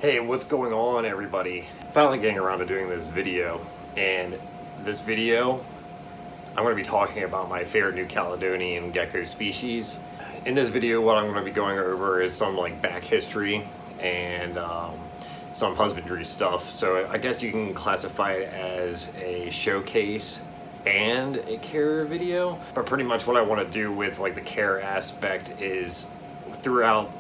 Hey, what's going on, everybody? Finally getting around to doing this video, and this video I'm going to be talking about my favorite New Caledonian gecko species. In this video, what I'm going to be going over is some back history and some husbandry stuff. So I guess you can classify it as a showcase and a care video, but pretty much what I want to do with the care aspect is throughout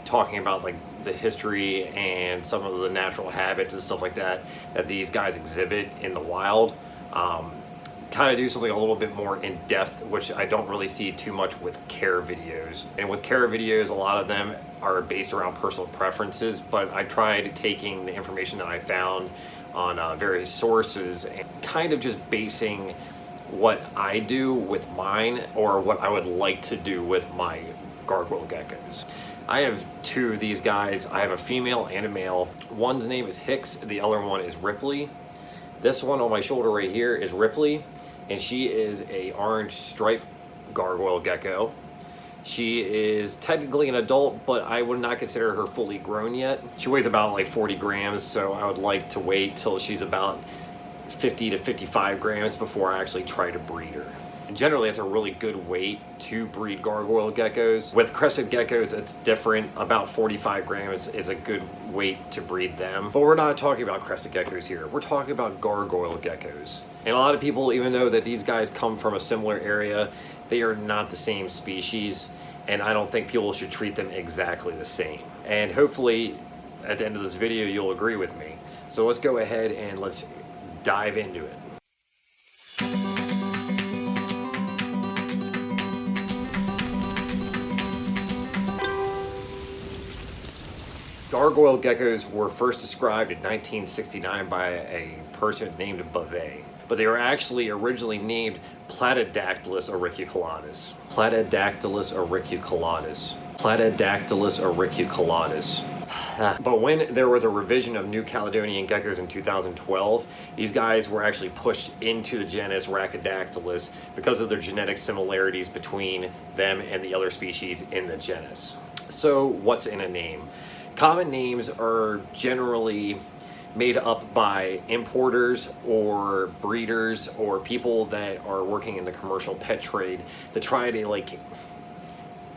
talking about the history and some of the natural habits and stuff like that these guys exhibit in the wild. Kind of do something a little bit more in depth, which I don't really see too much with care videos. And with care videos, a lot of them are based around personal preferences, but I tried taking the information that I found on various sources and kind of just basing what I do with mine, or what I would like to do with my gargoyle geckos. I have two of these guys. I have a female and a male. One's name is Hicks, the other one is Ripley. This one on my shoulder right here is Ripley, and she is a orange striped gargoyle gecko. She is technically an adult, but I would not consider her fully grown yet. She weighs about 40 grams, so I would like to wait till she's about 50 to 55 grams before I actually try to breed her. And generally, it's a really good weight to breed gargoyle geckos. With crested geckos, it's different. About 45 grams is a good weight to breed them. But we're not talking about crested geckos here. We're talking about gargoyle geckos. And a lot of people even know that these guys come from a similar area. They are not the same species, and I don't think people should treat them exactly the same. And hopefully, at the end of this video, you'll agree with me. So let's go ahead and let's dive into it. Gargoyle geckos were first described in 1969 by a person named Bavay, but they were actually originally named Platydactylus auriculatus. Platydactylus auriculatus. Platydactylus auriculatus. But when there was a revision of New Caledonian geckos in 2012, these guys were actually pushed into the genus Rhacodactylus because of their genetic similarities between them and the other species in the genus. So what's in a name? Common names are generally made up by importers or breeders or people that are working in the commercial pet trade to try to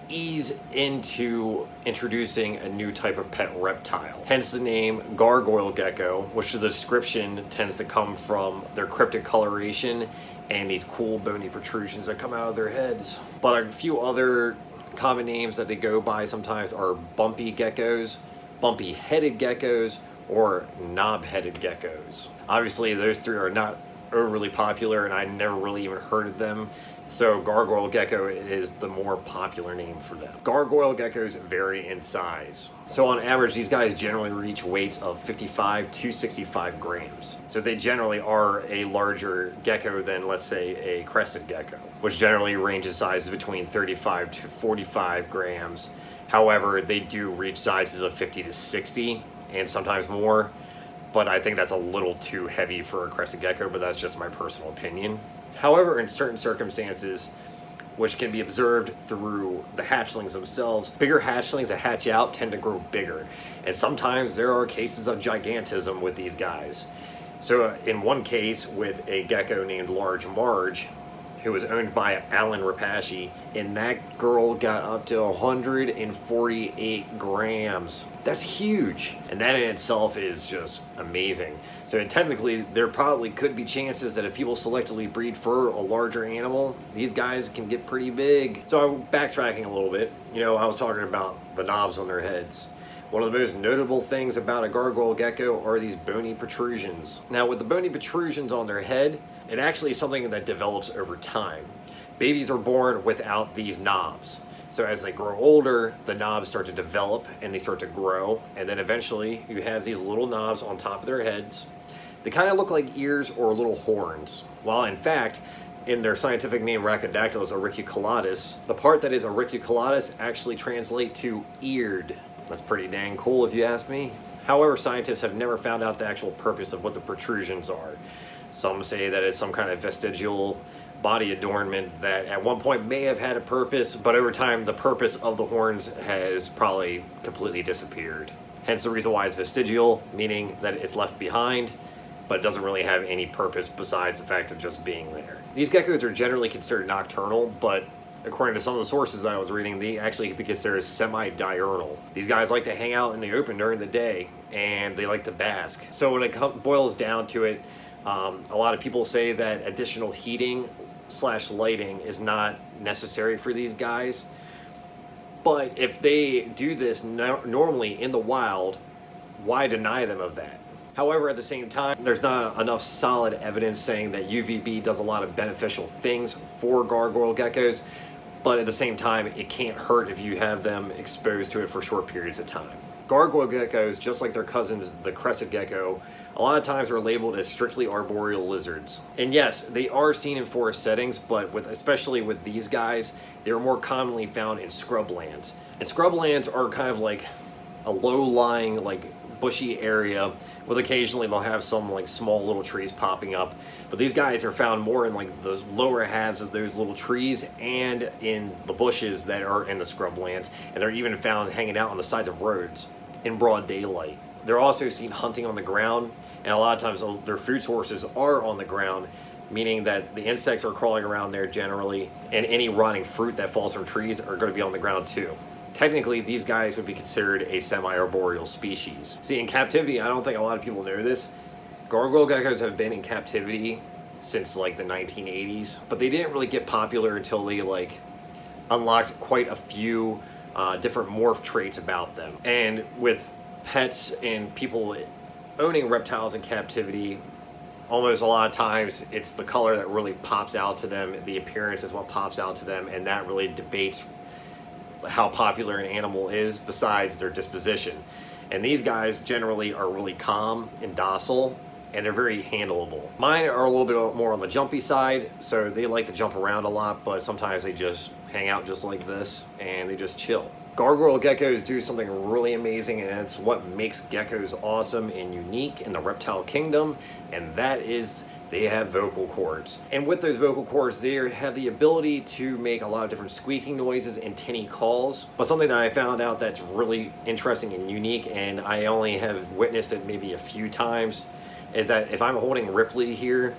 ease into introducing a new type of pet reptile. Hence the name gargoyle gecko, which the description tends to come from their cryptic coloration and these cool bony protrusions that come out of their heads. But a few other common names that they go by sometimes are bumpy geckos, bumpy headed geckos, or knob headed geckos. Obviously those three are not overly popular, and I never really even heard of them, so gargoyle gecko is the more popular name for them. Gargoyle geckos vary in size. So on average, these guys generally reach weights of 55 to 65 grams. So they generally are a larger gecko than, let's say, a crested gecko, which generally ranges sizes between 35 to 45 grams. However, they do reach sizes of 50 to 60 and sometimes more, but I think that's a little too heavy for a crested gecko, but that's just my personal opinion. However, in certain circumstances, which can be observed through the hatchlings themselves, bigger hatchlings that hatch out tend to grow bigger, and sometimes there are cases of gigantism with these guys. So in one case with a gecko named Large Marge, who was owned by Alan Repashy, and that girl got up to 148 grams. That's huge. And that in itself is just amazing. So technically, there probably could be chances that if people selectively breed for a larger animal, these guys can get pretty big. So I'm backtracking a little bit. I was talking about the knobs on their heads. One of the most notable things about a gargoyle gecko are these bony protrusions. Now, with the bony protrusions on their head, it actually is something that develops over time. Babies are born without these knobs. So as they grow older, the knobs start to develop and they start to grow, and then eventually you have these little knobs on top of their heads. They kind of look like ears or little horns, while in fact, in their scientific name Rhacodactylus auriculatus, the part that is auriculatus actually translates to eared. That's pretty dang cool if you ask me. However, scientists have never found out the actual purpose of what the protrusions are. Some say that it's some kind of vestigial body adornment that at one point may have had a purpose, but over time the purpose of the horns has probably completely disappeared. Hence the reason why it's vestigial, meaning that it's left behind, but it doesn't really have any purpose besides the fact of just being there. These geckos are generally considered nocturnal, but according to some of the sources that I was reading, they actually could be considered semi-diurnal. These guys like to hang out in the open during the day, and they like to bask. So when it boils down to it, a lot of people say that additional heating / lighting is not necessary for these guys. But if they do this normally in the wild, why deny them of that? However, at the same time, there's not enough solid evidence saying that UVB does a lot of beneficial things for gargoyle geckos, but at the same time, it can't hurt if you have them exposed to it for short periods of time. Gargoyle geckos, just like their cousins, the crested gecko, a lot of times are labeled as strictly arboreal lizards. And yes, they are seen in forest settings, but especially with these guys, they're more commonly found in scrublands. And scrublands are kind of like a low-lying, like bushy area with occasionally they'll have some like small little trees popping up, but these guys are found more in like the lower halves of those little trees and in the bushes that are in the scrublands, and they're even found hanging out on the sides of roads in broad daylight. They're also seen hunting on the ground, and a lot of times their food sources are on the ground, meaning that the insects are crawling around there generally, and any rotting fruit that falls from trees are going to be on the ground too. Technically, these guys would be considered a semi-arboreal species. See, in captivity, I don't think a lot of people know this, gargoyle geckos have been in captivity since like the 1980s, but they didn't really get popular until they like unlocked quite a few different morph traits about them. And with pets and people owning reptiles in captivity, almost a lot of times it's the color that really pops out to them, the appearance is what pops out to them, and that really debates how popular an animal is besides their disposition. And these guys generally are really calm and docile, and they're very handleable. Mine are a little bit more on the jumpy side, so they like to jump around a lot, but sometimes they just hang out just like this and they just chill. Gargoyle geckos do something really amazing, and it's what makes geckos awesome and unique in the reptile kingdom, and that is they have vocal cords. And with those vocal cords, they have the ability to make a lot of different squeaking noises and tinny calls. But something that I found out that's really interesting and unique, and I only have witnessed it maybe a few times, is that if I'm holding Ripley here,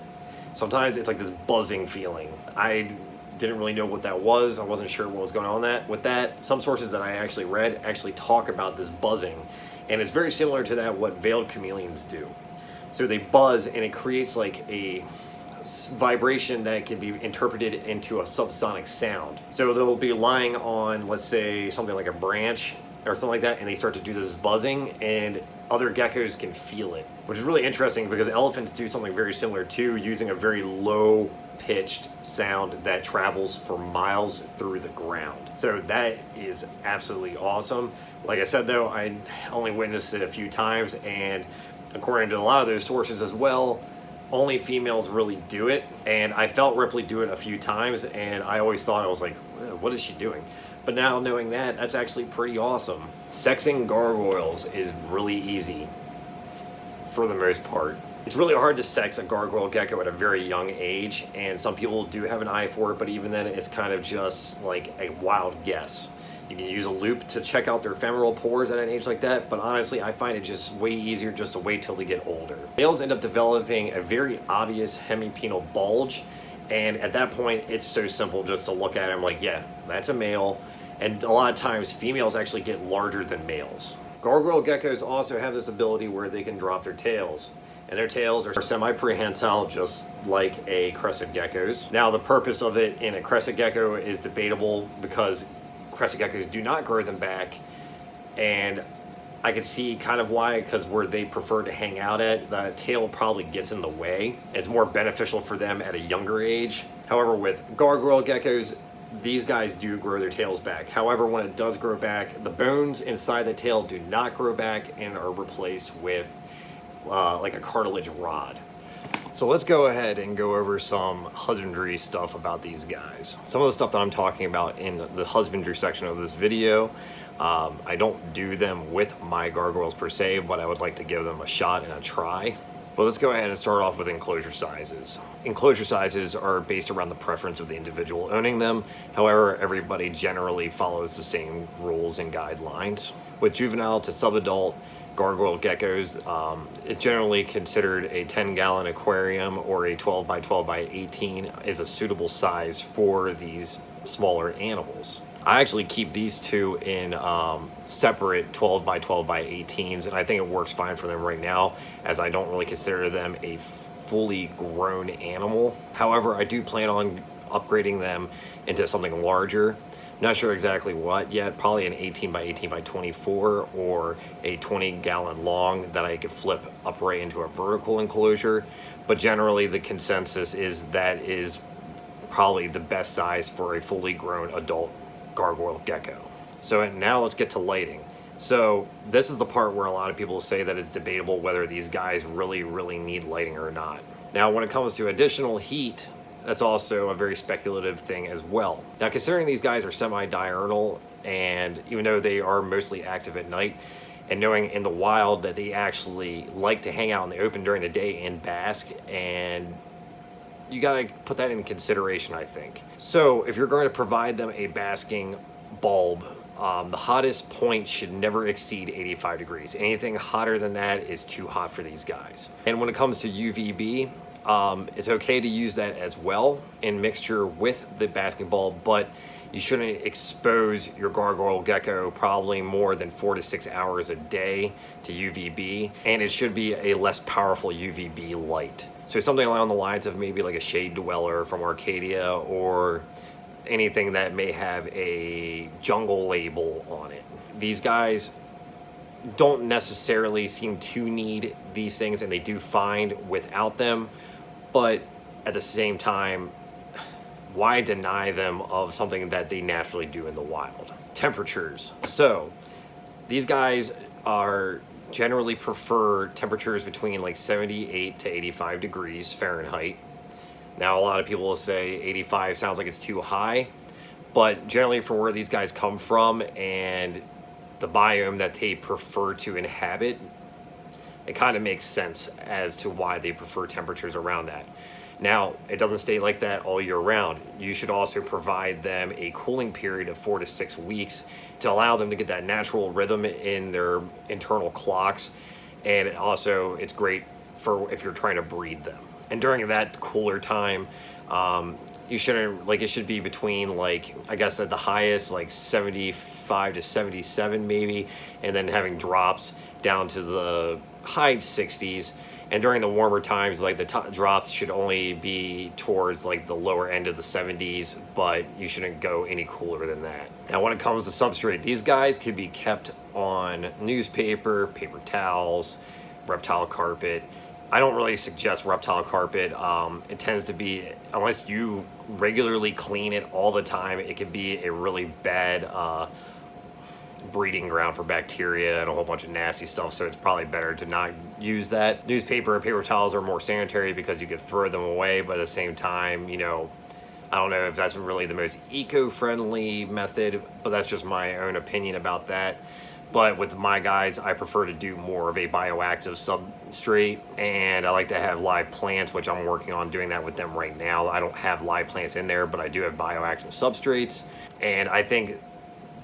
sometimes it's like this buzzing feeling. I didn't really know what that was. I wasn't sure what was going on with that. Some sources that I actually read actually talk about this buzzing, and it's very similar to that what veiled chameleons do. So they buzz, and it creates like a vibration that can be interpreted into a subsonic sound. So they'll be lying on, let's say, something like a branch or something like that, and they start to do this buzzing, and other geckos can feel it, which is really interesting because elephants do something very similar too, using a very low pitched sound that travels for miles through the ground. So that is absolutely awesome. Like I said though, I only witnessed it a few times, and according to a lot of those sources as well, only females really do it. And I felt Ripley do it a few times, and I always thought, I was like, what is she doing? But now knowing that, that's actually pretty awesome. Sexing gargoyles is really easy for the most part. It's really hard to sex a gargoyle gecko at a very young age, and some people do have an eye for it, but even then it's kind of just like a wild guess. You can use a loop to check out their femoral pores at an age like that, but honestly, I find it just way easier just to wait till they get older. Males end up developing a very obvious hemipenal bulge, and at that point, it's so simple just to look at it. I'm like, yeah, that's a male, and a lot of times, females actually get larger than males. Gargoyle geckos also have this ability where they can drop their tails, and their tails are semi-prehensile, just like a crested gecko's. Now, the purpose of it in a crested gecko is debatable because crested geckos do not grow them back, and I could see kind of why, because where they prefer to hang out at, the tail probably gets in the way. It's more beneficial for them at a younger age. However, with gargoyle geckos, these guys do grow their tails back. However, when it does grow back, the bones inside the tail do not grow back and are replaced with like a cartilage rod. So let's go ahead and go over some husbandry stuff about these guys. Some of the stuff that I'm talking about in the husbandry section of this video, I don't do them with my gargoyles per se, but I would like to give them a shot and a try. But let's go ahead and start off with enclosure sizes. Enclosure sizes are based around the preference of the individual owning them. However, everybody generally follows the same rules and guidelines. With juvenile to subadult, Gargoyle Geckos. It's generally considered a 10-gallon aquarium, or a 12 by 12 by 18 is a suitable size for these smaller animals. I actually keep these two in separate 12 by 12 by 18s, and I think it works fine for them right now, as I don't really consider them a fully grown animal. However, I do plan on upgrading them into something larger. Not sure exactly what yet, probably an 18 by 18 by 24 or a 20-gallon long that I could flip upright into a vertical enclosure. But generally the consensus is that is probably the best size for a fully grown adult gargoyle gecko. So now let's get to lighting. So this is the part where a lot of people say that it's debatable whether these guys really need lighting or not. Now when it comes to additional heat, that's also a very speculative thing as well. Now, considering these guys are semi-diurnal, and even though they are mostly active at night, and knowing in the wild that they actually like to hang out in the open during the day and bask, and you gotta put that in consideration, I think. So if you're going to provide them a basking bulb, the hottest point should never exceed 85 degrees. Anything hotter than that is too hot for these guys. And when it comes to UVB, it's okay to use that as well in mixture with the basking bulb, but you shouldn't expose your gargoyle gecko probably more than 4 to 6 hours a day to UVB, and it should be a less powerful UVB light. So something along the lines of maybe like a shade dweller from Arcadia, or anything that may have a jungle label on it. These guys don't necessarily seem to need these things, and they do fine without them, but at the same time, why deny them of something that they naturally do in the wild? Temperatures. So these guys are generally prefer temperatures between like 78 to 85 degrees Fahrenheit. Now a lot of people will say 85 sounds like it's too high, but generally for where these guys come from and the biome that they prefer to inhabit, it kind of makes sense as to why they prefer temperatures around that. Now, it doesn't stay like that all year round. You should also provide them a cooling period of 4 to 6 weeks to allow them to get that natural rhythm in their internal clocks. And also, it's great for if you're trying to breed them. And during that cooler time, you shouldn't, like, it should be between, like, I guess at the highest, like 75 to 77 maybe, and then having drops down to the high 60s. And during the warmer times, like the drops should only be towards like the lower end of the 70s, but you shouldn't go any cooler than that. Now, when it comes to substrate, these guys could be kept on newspaper, paper towels, reptile carpet. I don't really suggest reptile carpet. It tends to be, unless you regularly clean it all the time, it could be a really bad breeding ground for bacteria and a whole bunch of nasty stuff, so it's probably better to not use that. Newspaper and paper towels are more sanitary because you could throw them away, but at the same time, you know, I don't know if that's really the most eco-friendly method, but that's just my own opinion about that. But with my guys, I prefer to do more of a bioactive substrate, and I like to have live plants, which I'm working on doing that with them right now. I don't have live plants in there, but I do have bioactive substrates, and I think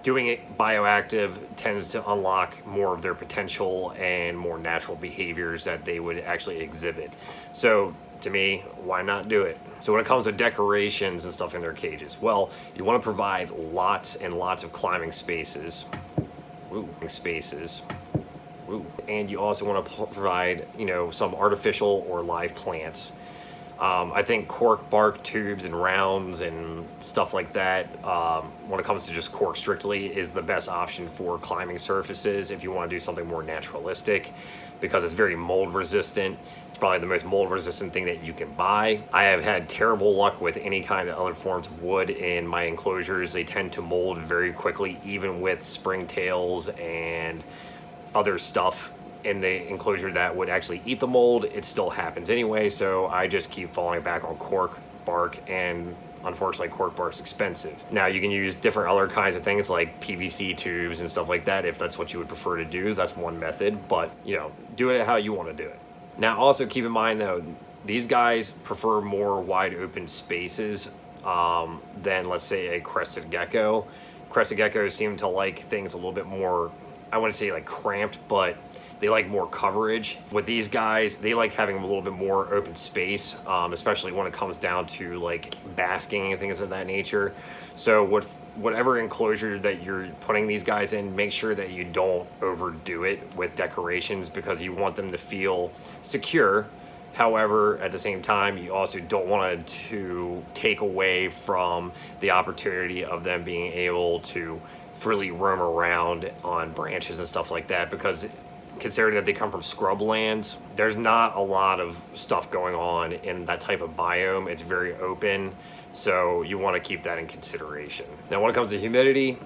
doing it bioactive tends to unlock more of their potential and more natural behaviors that they would actually exhibit. So to me, why not do it? So when it comes to decorations and stuff in their cages, well, you want to provide lots and lots of climbing spaces. And you also want to provide, you know, some artificial or live plants. I think cork bark tubes and rounds and stuff like that, when it comes to just cork strictly, is the best option for climbing surfaces if you want to do something more naturalistic, because it's very mold resistant. It's probably the most mold resistant thing that you can buy. I have had terrible luck with any kind of other forms of wood in my enclosures. They tend to mold very quickly, even with springtails and other stuff in the enclosure that would actually eat the mold. It still happens anyway, so I just keep falling back on cork bark, and unfortunately cork bark's expensive. Now you can use different other kinds of things like PVC tubes and stuff like that if that's what you would prefer to do. That's one method, but you know, do it how you want to do it. Now also keep in mind though, these guys prefer more wide open spaces than, let's say, a crested gecko. Crested geckos seem to like things a little bit more, I wouldn't say like cramped, but They like more coverage. With these guys, they like having a little bit more open space, especially when it comes down to like basking and things of that nature. So with whatever enclosure that you're putting these guys in, make sure that you don't overdo it with decorations, because you want them to feel secure. However, at the same time, you also don't want it to take away from the opportunity of them being able to freely roam around on branches and stuff like that, because considering that they come from scrublands, there's not a lot of stuff going on in that type of biome. It's very open, so you want to keep that in consideration. Now, when it comes to humidity,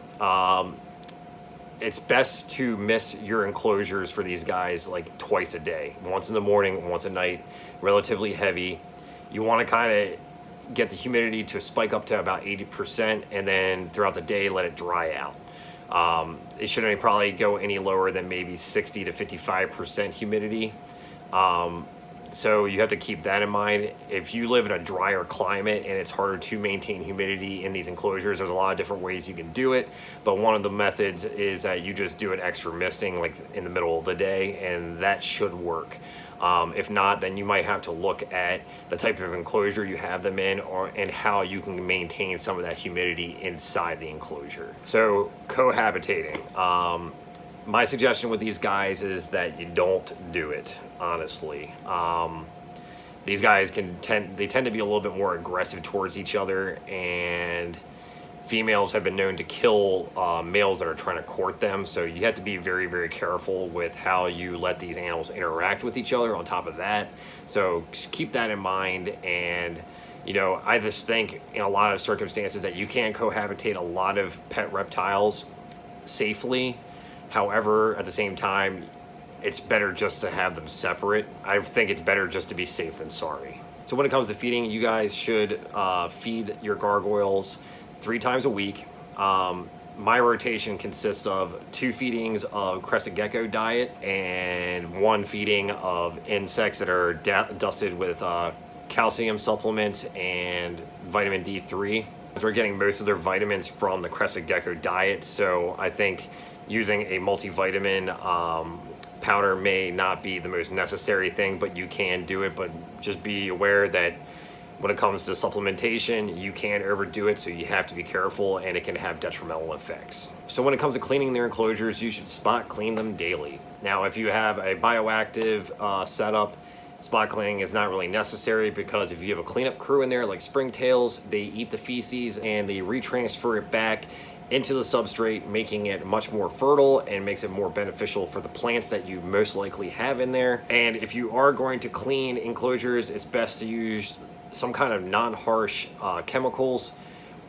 it's best to miss your enclosures for these guys like twice a day, once in the morning, once at night, relatively heavy. You want to kind of get the humidity to spike up to about 80%, and then throughout the day, let it dry out. It shouldn't probably go any lower than maybe 60 to 55% humidity. So you have to keep that in mind. If you live in a drier climate and it's harder to maintain humidity in these enclosures, there's a lot of different ways you can do it. But one of the methods is that you just do an extra misting like in the middle of the day, and that should work. If not, then you might have to look at the type of enclosure you have them in, and how you can maintain some of that humidity inside the enclosure. So cohabitating. My suggestion with these guys is that you don't do it, honestly. These guys tend to be a little bit more aggressive towards each other, and females have been known to kill males that are trying to court them. So you have to be very, very careful with how you let these animals interact with each other on top of that. So just keep that in mind. And you know, I just think in a lot of circumstances that you can cohabitate a lot of pet reptiles safely. However, at the same time, it's better just to have them separate. I think it's better just to be safe than sorry. So when it comes to feeding, you guys should feed your gargoyles 3 times a week. My rotation consists of 2 feedings of crested gecko diet and 1 feeding of insects that are dusted with calcium supplements and vitamin D3. They're getting most of their vitamins from the crested gecko diet, so I think using a multivitamin powder may not be the most necessary thing, but you can do it. But just be aware that when it comes to supplementation, you can overdo it, so you have to be careful, and it can have detrimental effects. So when it comes to cleaning their enclosures, you should spot clean them daily. Now, if you have a bioactive setup, spot cleaning is not really necessary, because if you have a cleanup crew in there like springtails, they eat the feces and they retransfer it back into the substrate, making it much more fertile and makes it more beneficial for the plants that you most likely have in there. And if you are going to clean enclosures, it's best to use some kind of non-harsh chemicals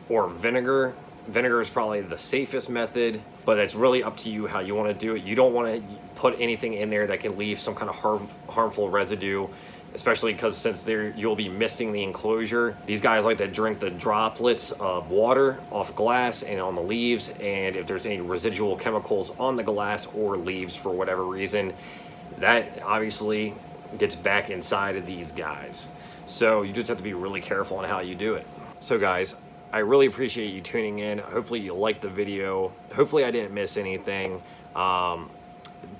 or vinegar. Vinegar is probably the safest method, but it's really up to you how you want to do it. You don't want to put anything in there that can leave some kind of harmful residue, especially because since you'll be misting the enclosure. These guys like to drink the droplets of water off glass and on the leaves, and if there's any residual chemicals on the glass or leaves for whatever reason, that obviously gets back inside of these guys. So you just have to be really careful on how you do it. So guys, I really appreciate you tuning in. Hopefully you liked the video. Hopefully I didn't miss anything. Bottom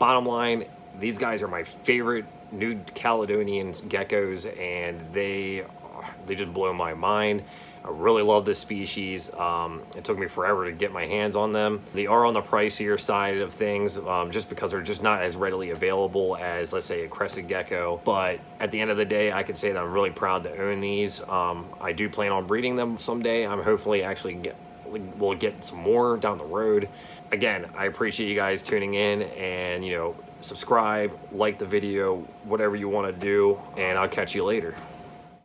line, these guys are my favorite New Caledonian geckos, and they just blow my mind. I really love this species. It took me forever to get my hands on them. They are on the pricier side of things, just because they're just not as readily available as, let's say, a crested gecko. But at the end of the day, I can say that I'm really proud to own these. I do plan on breeding them someday. I'm hopefully actually we'll get some more down the road. Again, I appreciate you guys tuning in, and subscribe, like the video, whatever you want to do, and I'll catch you later.